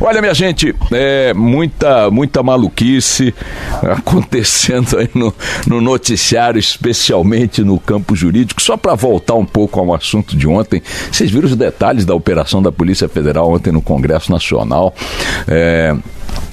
Olha, minha gente, muita maluquice acontecendo aí no noticiário, especialmente no campo jurídico. Só para voltar um pouco ao assunto de ontem, vocês viram os detalhes da operação da Polícia Federal ontem no Congresso Nacional?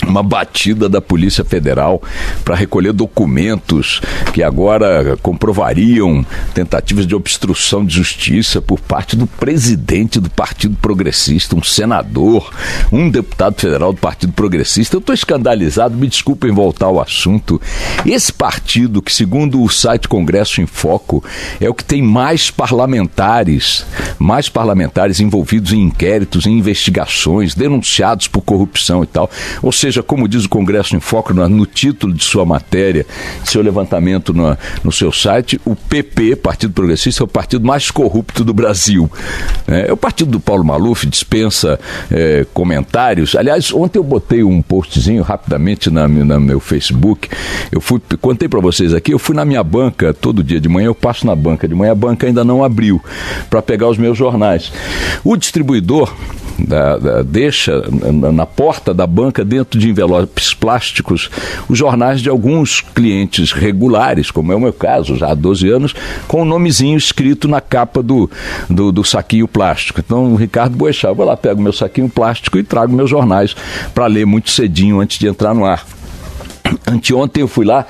Uma batida da Polícia Federal para recolher documentos que agora comprovariam tentativas de obstrução de justiça por parte do presidente do Partido Progressista, um senador, um deputado federal do Partido Progressista. Eu estou escandalizado, me desculpem voltar ao assunto. Esse partido, que segundo o site Congresso em Foco, é o que tem mais parlamentares envolvidos em inquéritos, em investigações, denunciados por corrupção e tal. Ou seja, como diz o Congresso em Foco no título de sua matéria, de seu levantamento no seu site, o PP, Partido Progressista, é o partido mais corrupto do Brasil. É o partido do Paulo Maluf, dispensa comentários. Aliás, ontem eu botei um postzinho rapidamente no meu Facebook. Contei para vocês aqui, eu fui na minha banca, todo dia de manhã eu passo na banca de manhã, a banca ainda não abriu para pegar os meus jornais. O distribuidor deixa na porta da banca, dentro de envelopes plásticos, os jornais de alguns clientes regulares, como é o meu caso, já há 12 anos, com o nomezinho escrito na capa do saquinho plástico. Então, o Ricardo Boechat, eu vou lá, pego meu saquinho plástico e trago meus jornais para ler muito cedinho antes de entrar no ar. Anteontem eu fui lá,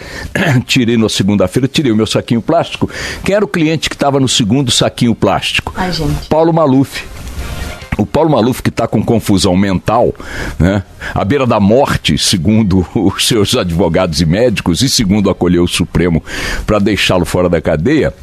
na segunda-feira, tirei o meu saquinho plástico. Quem era o cliente que estava no segundo saquinho plástico? Ai, gente. Paulo Maluf. O Paulo Maluf, que está com confusão mental, né, à beira da morte, segundo os seus advogados e médicos, e segundo acolheu o Supremo para deixá-lo fora da cadeia.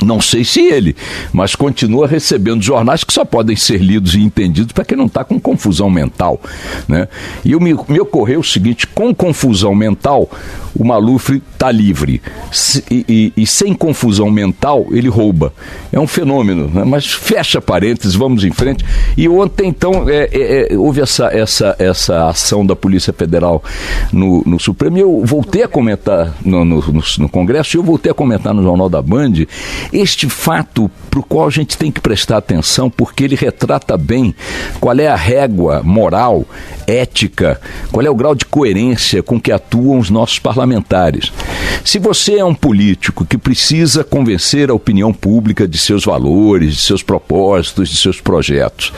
Não sei se ele, mas continua recebendo jornais que só podem ser lidos e entendidos para quem não está com confusão mental, né? E me ocorreu o seguinte: com confusão mental, o Maluf está livre, e sem confusão mental, ele rouba. É um fenômeno, né? Mas fecha parênteses, vamos em frente. E ontem, então, houve essa ação da Polícia Federal no Supremo, e eu voltei a comentar no Congresso, e eu voltei a comentar no Jornal da Band, este fato para o qual a gente tem que prestar atenção, porque ele retrata bem qual é a régua moral, ética, qual é o grau de coerência com que atuam os nossos parlamentares. Se você é um político que precisa convencer a opinião pública de seus valores, de seus propósitos, de seus projetos,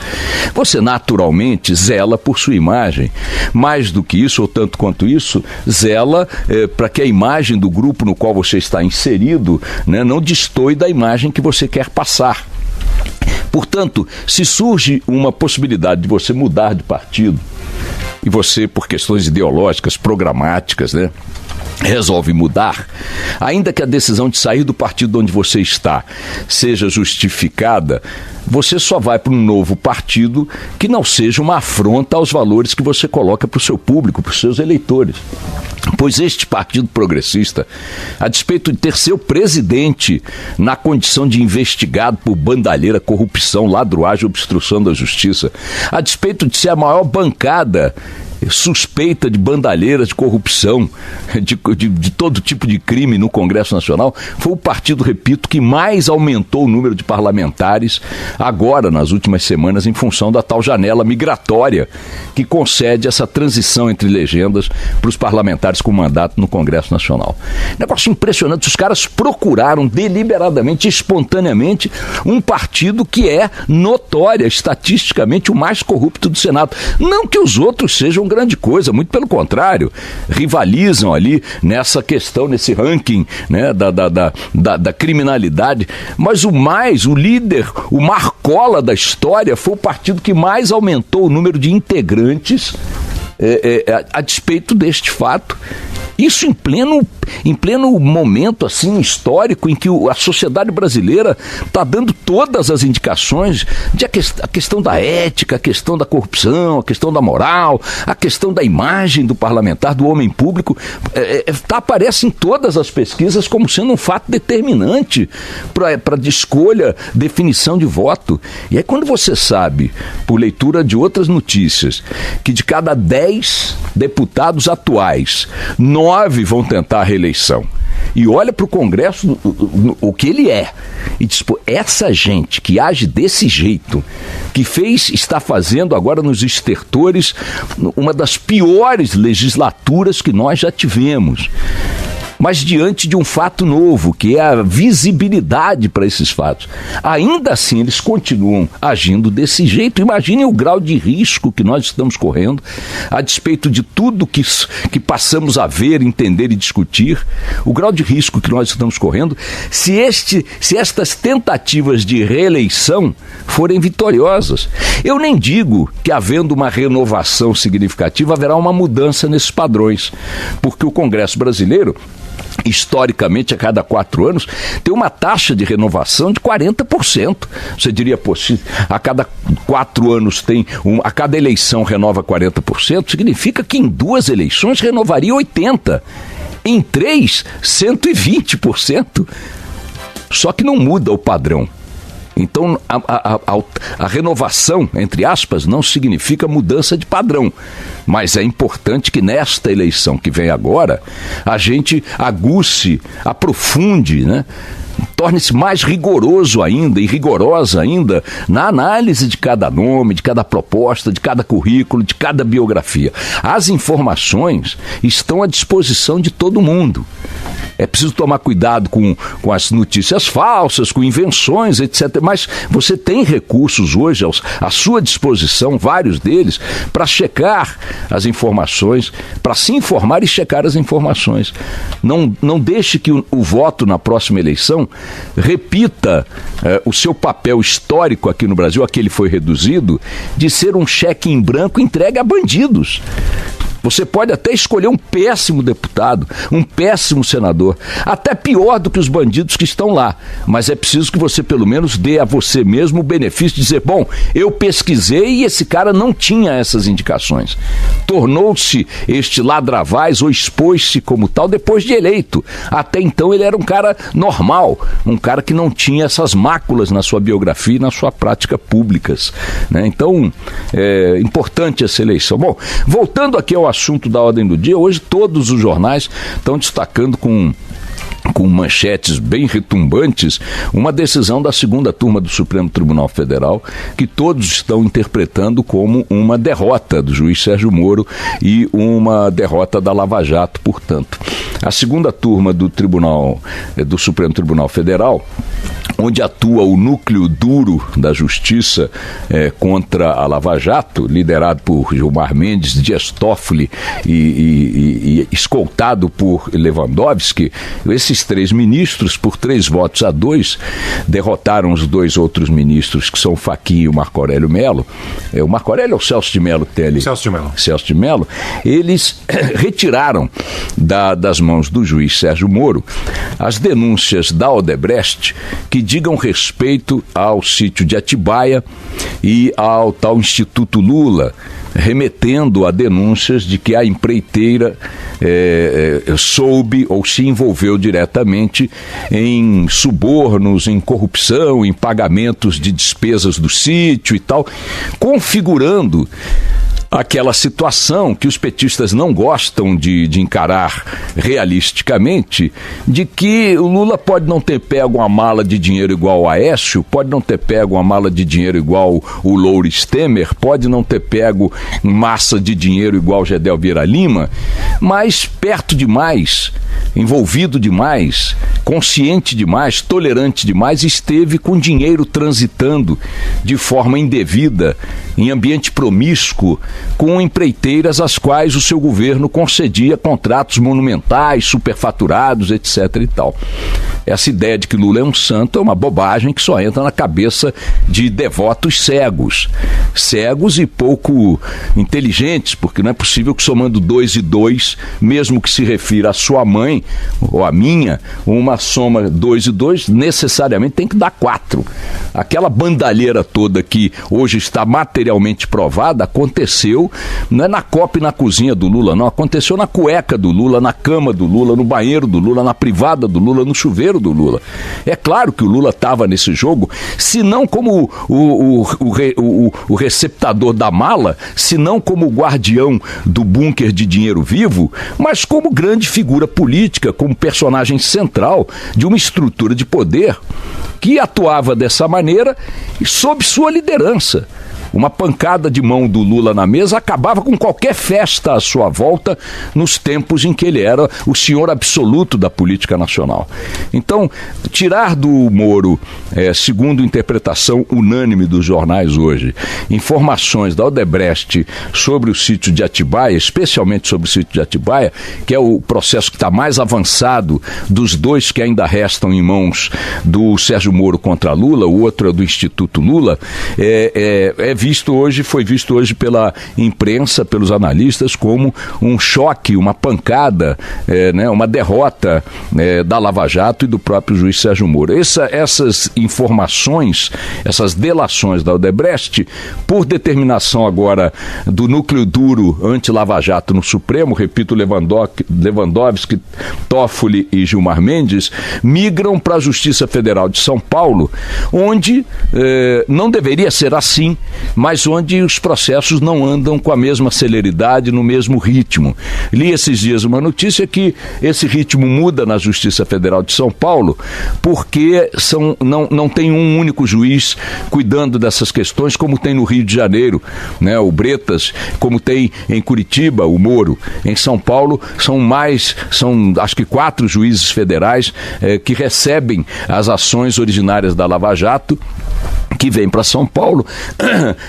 você naturalmente zela por sua imagem. Mais do que isso, ou tanto quanto isso, zela para que a imagem do grupo no qual você está inserido, né, não destoe da imagem que você quer passar. Portanto, se surge uma possibilidade de você mudar de partido, e você, por questões ideológicas, programáticas, né, resolve mudar, ainda que a decisão de sair do partido onde você está seja justificada, você só vai para um novo partido que não seja uma afronta aos valores que você coloca para o seu público, para os seus eleitores. Pois este Partido Progressista, a despeito de ter seu presidente na condição de investigado por bandalheira, corrupção, ladruagem, obstrução da justiça, a despeito de ser a maior bancada suspeita de bandalheiras, de corrupção, de todo tipo de crime no Congresso Nacional, foi o partido, repito, que mais aumentou o número de parlamentares agora, nas últimas semanas, em função da tal janela migratória que concede essa transição entre legendas para os parlamentares com mandato no Congresso Nacional. Negócio impressionante, os caras procuraram deliberadamente, espontaneamente, um partido que é notória, estatisticamente, o mais corrupto do Senado. Não que os outros sejam grande coisa, muito pelo contrário, rivalizam ali nessa questão, nesse ranking, né, da criminalidade, mas o líder, o marcola da história foi o partido que mais aumentou o número de integrantes a despeito deste fato. Isso em pleno momento assim, histórico em que a sociedade brasileira está dando todas as indicações de a questão da ética, a questão da corrupção, a questão da moral, a questão da imagem do parlamentar, do homem público, aparece em todas as pesquisas como sendo um fato determinante para de escolha, definição de voto. E aí quando você sabe, por leitura de outras notícias, que de cada 10 deputados atuais, 9 vão tentar a reeleição, e olha para o Congresso o que ele é, e diz, pô, essa gente que age desse jeito, que está fazendo agora nos estertores uma das piores legislaturas que nós já tivemos. Mas diante de um fato novo, que é a visibilidade para esses fatos. Ainda assim, eles continuam agindo desse jeito. Imaginem o grau de risco que nós estamos correndo, a despeito de tudo que passamos a ver, entender e discutir, o grau de risco que nós estamos correndo, se estas tentativas de reeleição forem vitoriosas. Eu nem digo que, havendo uma renovação significativa, haverá uma mudança nesses padrões, porque o Congresso brasileiro, historicamente, a cada 4 anos, tem uma taxa de renovação de 40%. Você diria, pô, se a cada 4 anos a cada eleição renova 40%, significa que em 2 eleições renovaria 80%. Em 3, 120%. Só que não muda o padrão. Então, a renovação, entre aspas, não significa mudança de padrão. Mas é importante que nesta eleição que vem agora, a gente aguce, aprofunde, né? Torne-se mais rigoroso ainda e rigorosa ainda na análise de cada nome, de cada proposta, de cada currículo, de cada biografia. As informações estão à disposição de todo mundo. É preciso tomar cuidado com as notícias falsas, com invenções, etc. Mas você tem recursos hoje à sua disposição, vários deles, para checar as informações, para se informar e checar as informações. Não deixe que o voto na próxima eleição repita o seu papel histórico aqui no Brasil, a que ele foi reduzido, de ser um cheque em branco entregue a bandidos. Você pode até escolher um péssimo deputado, um péssimo senador, até pior do que os bandidos que estão lá. Mas é preciso que você pelo menos dê a você mesmo o benefício de dizer, bom, eu pesquisei e esse cara não tinha essas indicações. Tornou-se este ladravaz ou expôs-se como tal depois de eleito. Até então ele era um cara normal, um cara que não tinha essas máculas na sua biografia e na sua prática públicas, né? Então, é importante essa eleição. Bom, voltando aqui ao assunto da ordem do dia, hoje todos os jornais estão destacando com manchetes bem retumbantes, uma decisão da segunda turma do Supremo Tribunal Federal, que todos estão interpretando como uma derrota do juiz Sérgio Moro e uma derrota da Lava Jato, portanto. A segunda turma do Supremo Tribunal Federal, onde atua o núcleo duro da justiça contra a Lava Jato, liderado por Gilmar Mendes, Dias Toffoli e escoltado por Lewandowski, esses 3 ministros, por 3-2, derrotaram os 2 outros ministros, que são o Fachin e o Marco Aurélio Mello. O Marco Aurélio é o Celso de Mello que tem ali? Celso de Mello. Eles retiraram das mãos do juiz Sérgio Moro as denúncias da Odebrecht que digam respeito ao sítio de Atibaia e ao tal Instituto Lula, remetendo a denúncias de que a empreiteira soube ou se envolveu diretamente em subornos, em corrupção, em pagamentos de despesas do sítio e tal, configurando aquela situação que os petistas não gostam de encarar realisticamente, de que o Lula pode não ter pego uma mala de dinheiro igual o Aécio, pode não ter pego uma mala de dinheiro igual o Loures Temer, pode não ter pego massa de dinheiro igual o Gedel Vieira Lima, mas perto demais, envolvido demais, consciente demais, tolerante demais, esteve com dinheiro transitando de forma indevida, em ambiente promíscuo, com empreiteiras às quais o seu governo concedia contratos monumentais, superfaturados, etc. e tal. Essa ideia de que Lula é um santo é uma bobagem que só entra na cabeça de devotos cegos e pouco inteligentes, porque não é possível que somando 2 e 2, mesmo que se refira à sua mãe ou à minha, uma soma 2 e 2 necessariamente tem que dar 4. Aquela bandalheira toda que hoje está materialmente provada aconteceu não é na copa e na cozinha do Lula, não, aconteceu na cueca do Lula, na cama do Lula, no banheiro do Lula, na privada do Lula, no chuveiro do Lula. É claro que o Lula estava nesse jogo, se não como o receptador da mala, se não como o guardião do bunker de dinheiro vivo, mas como grande figura política, como personagem central de uma estrutura de poder que atuava dessa maneira sob sua liderança. Uma pancada de mão do Lula na mesa acabava com qualquer festa à sua volta nos tempos em que ele era o senhor absoluto da política nacional. Então, tirar do Moro, segundo interpretação unânime dos jornais hoje, informações da Odebrecht sobre o sítio de Atibaia, especialmente sobre o sítio de Atibaia, que é o processo que está mais avançado dos dois que ainda restam em mãos do Sérgio Moro contra Lula, o outro é do Instituto Lula, foi visto hoje pela imprensa, pelos analistas, como um choque, uma pancada, uma derrota da Lava Jato e do próprio juiz Sérgio Moro. Essas informações, essas delações da Odebrecht, por determinação agora do núcleo duro anti-Lava Jato no Supremo, repito, Lewandowski, Toffoli e Gilmar Mendes, migram para a Justiça Federal de São Paulo, onde não deveria ser assim, mas onde os processos não andam com a mesma celeridade, no mesmo ritmo. Li esses dias uma notícia que esse ritmo muda na Justiça Federal de São Paulo porque não tem um único juiz cuidando dessas questões, como tem no Rio de Janeiro, o Bretas, como tem em Curitiba, o Moro. Em São Paulo são acho que 4 juízes federais que recebem as ações originárias da Lava Jato, que vem para São Paulo.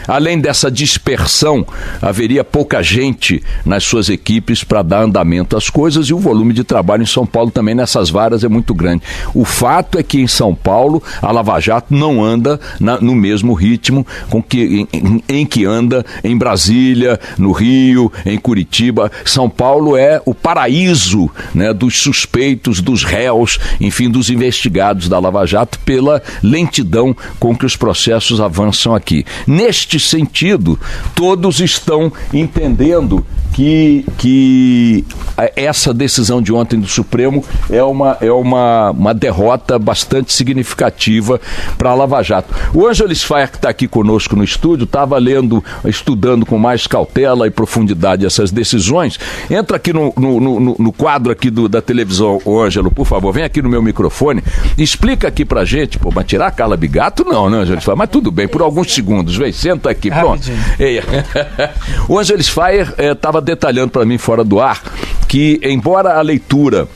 Além dessa dispersão, haveria pouca gente nas suas equipes para dar andamento às coisas, e o volume de trabalho em São Paulo também nessas varas é muito grande. O fato é que em São Paulo a Lava Jato não anda no mesmo ritmo em que anda em Brasília, no Rio, em Curitiba. São Paulo é o paraíso, dos suspeitos, dos réus, enfim, dos investigados da Lava Jato, pela lentidão com que os processos avançam aqui. Neste sentido, todos estão entendendo que essa decisão de ontem do Supremo é uma derrota bastante significativa para a Lava Jato. O Ângelo Sfaer, que está aqui conosco no estúdio, estava estudando com mais cautela e profundidade essas decisões. Entra aqui no quadro aqui da televisão, Ângelo, por favor, vem aqui no meu microfone, explica aqui pra gente, mas tirar a Carla Bigato não, né, Ângelo Sfaer? Mas tudo bem, por alguns segundos, vem, senta aqui, pronto. O Ângelo Sfaer estava detalhando para mim fora do ar que, embora a leitura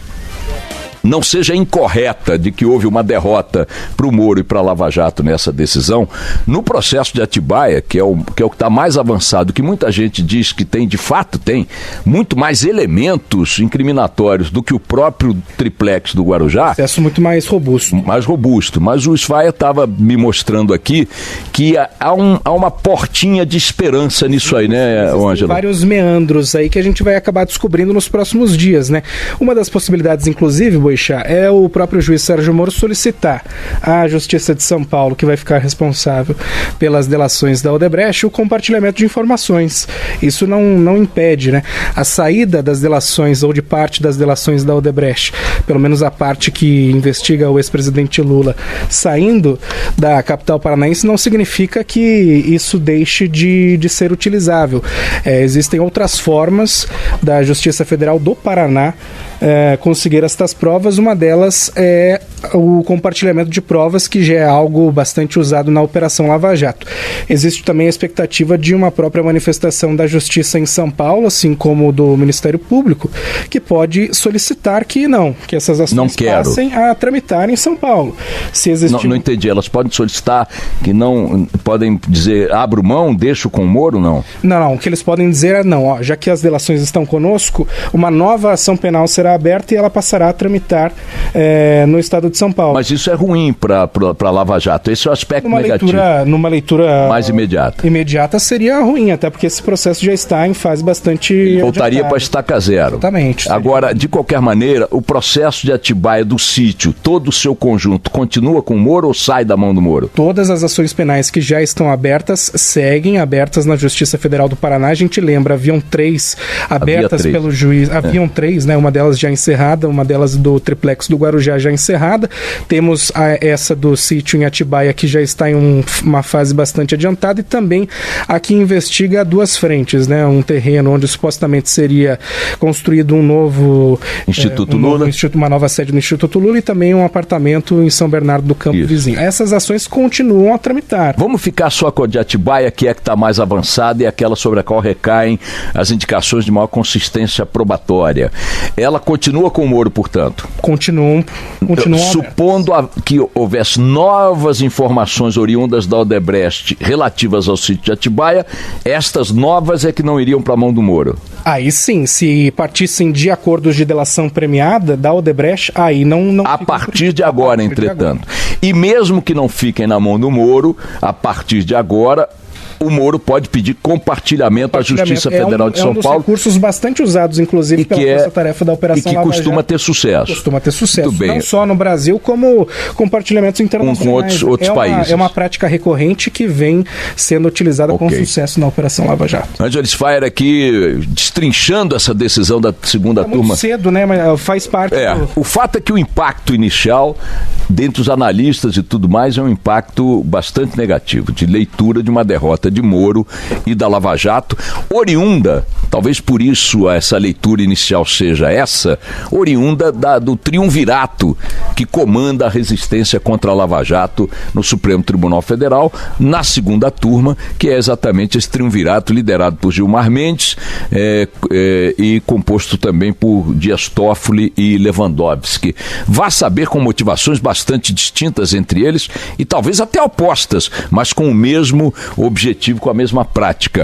não seja incorreta de que houve uma derrota para o Moro e para a Lava Jato nessa decisão, no processo de Atibaia, que é o que está mais avançado, que muita gente diz que tem, de fato tem, muito mais elementos incriminatórios do que o próprio triplex do Guarujá. Processo muito mais robusto. Mais robusto, mas o Sfaer estava me mostrando aqui que há uma portinha de esperança nisso aí, né, Ângelo? Vários meandros aí que a gente vai acabar descobrindo nos próximos dias, né? Uma das possibilidades, inclusive, é o próprio juiz Sérgio Moro solicitar à Justiça de São Paulo, que vai ficar responsável pelas delações da Odebrecht, o compartilhamento de informações. Isso não impede, a saída das delações ou de parte das delações da Odebrecht, pelo menos a parte que investiga o ex-presidente Lula, saindo da capital paranaense, não significa que isso deixe de ser utilizável. Existem outras formas da Justiça Federal do Paraná conseguir estas provas. Uma delas é o compartilhamento de provas, que já é algo bastante usado na Operação Lava Jato. Existe também a expectativa de uma própria manifestação da Justiça em São Paulo, assim como do Ministério Público, que pode solicitar que essas ações passem a tramitar em São Paulo. Se existir... Não entendi, elas podem solicitar que não, podem dizer, abro mão, deixo com o Moro, não? Não, o que eles podem dizer é já que as delações estão conosco, uma nova ação penal será aberta e ela passará a tramitar no estado de São Paulo. Mas isso é ruim para a Lava Jato, esse é o aspecto negativo. Numa leitura mais imediata seria ruim, até porque esse processo já está em fase bastante... Voltaria para estaca zero. Exatamente. Agora, de qualquer maneira, o processo de Atibaia do sítio, todo o seu conjunto, continua com o Moro ou sai da mão do Moro? Todas as ações penais que já estão abertas, seguem abertas na Justiça Federal do Paraná. A gente lembra, haviam 3 abertas pelo juiz, haviam 3, uma delas delas já encerrada, uma delas do triplex do Guarujá já encerrada. Temos essa do sítio em Atibaia, que já está em uma fase bastante adiantada, e também a que investiga duas frentes, né? Um terreno onde supostamente seria construído um novo Instituto Lula, uma nova sede no Instituto Lula, e também um apartamento em São Bernardo do Campo vizinho. Essas ações continuam a tramitar. Vamos ficar só com a de Atibaia, que está mais avançada, e aquela sobre a qual recaem as indicações de maior consistência probatória. Ela continua com o Moro, portanto? Continuam supondo que houvesse novas informações oriundas da Odebrecht relativas ao sítio de Atibaia, estas novas é que não iriam para a mão do Moro? Aí sim, se partissem de acordos de delação premiada da Odebrecht, aí não a partir de agora, entretanto. E mesmo que não fiquem na mão do Moro, a partir de agora, o Moro pode pedir compartilhamento à Justiça Federal de São Paulo. É um dos recursos bastante usados, inclusive, pela força-tarefa da Operação Lava Jato. E que costuma ter sucesso. Costuma ter sucesso, não só no Brasil, como compartilhamentos internacionais. Com outros países. É uma prática recorrente que vem sendo utilizada com sucesso na Operação Lava Jato. Ângelo Sfayer aqui destrinchando essa decisão da segunda turma. Muito cedo, né? Mas faz parte O fato é que o impacto inicial, dentre os analistas e tudo mais, é um impacto bastante negativo, de leitura de uma derrota de Moro e da Lava Jato, oriunda, talvez por isso essa leitura inicial seja essa, oriunda do triunvirato que comanda a resistência contra a Lava Jato no Supremo Tribunal Federal, na segunda turma, que é exatamente esse triunvirato liderado por Gilmar Mendes e composto também por Dias Toffoli e Lewandowski. Vá saber, com motivações bastante distintas entre eles e talvez até opostas, mas com o mesmo objetivo, com a mesma prática.